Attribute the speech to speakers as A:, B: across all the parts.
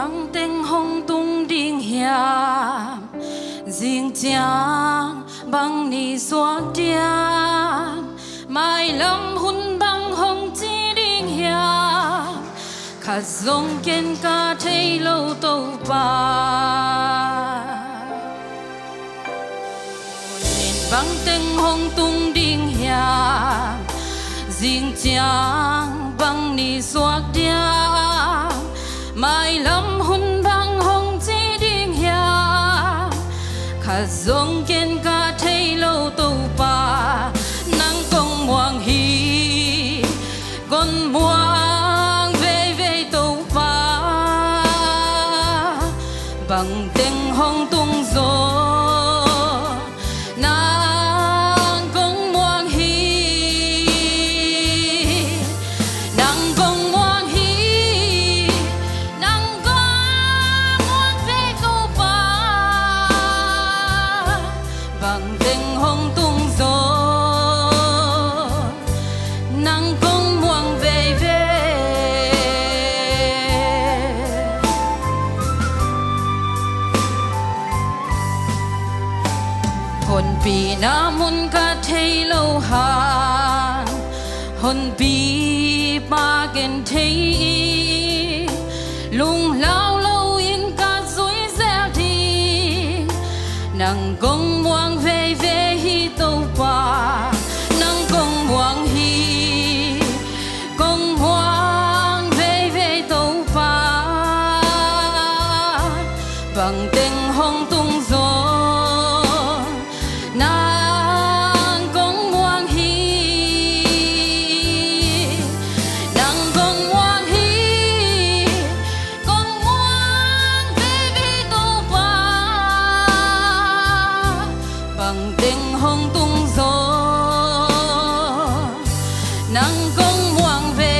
A: vang tiếng hông tung điên hiam riêng chàng băng ni xóa điam mai lâm hun băng hông chi điên hiam khát giống kiên ca thấy lâu tàu ba vang tiếng hông tung điên hiam riêng chàng băng ni xóa điam mai lâm hun băng hông chi điên hiam khát giống kiên ca thấy lâu tàu ba nắng công muang hi con muang về tàu ba bằng tiếng hông tung gió bằng tiếng hông tung gió nắng cũng muang về hồn bì na mun ca thấy lâu hàn hồn bì ba gen thấy lung lao lâu in ca dối dẻo đi nàng công muang về hi tàu ba nàng công muang hi công muang về tàu ba bằng tiếng hông tung gió nàng công muang hi nàng công muang hi công muang về tàu ba bằng tiếng hông tung gió nắng công muang về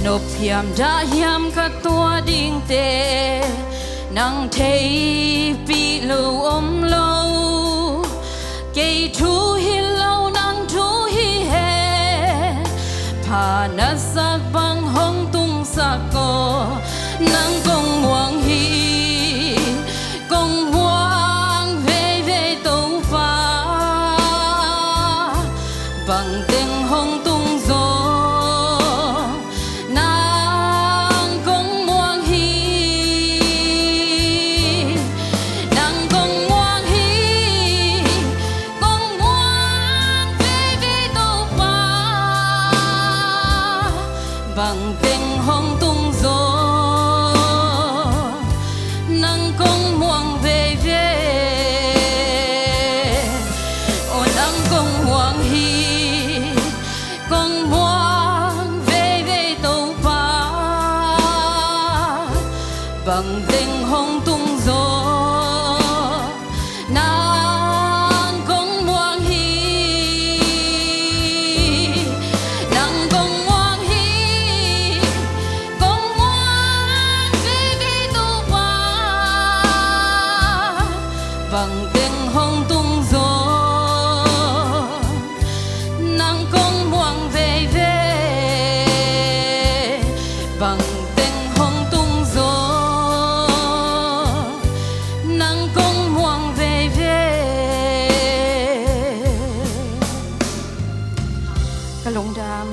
A: nộp hiam đã hiam cả tua điên tê nắng thấy bị lâu ôm lâu cây thu hi lâu nắng thu hi hè pa na sắc băng hông tung sắc co nắng công muang hi công muang về tàu ba bằng tiếng hông tung gió bằng tiếng hông tung gió nắng công muang về ôi nắng công muang hi công muang về tàu ba bằng tiếng hông tung gió bằng tiếng hông tung gió nắng công muang về bằng tiếng hông tung gió nắng công muang về cả lũng đàm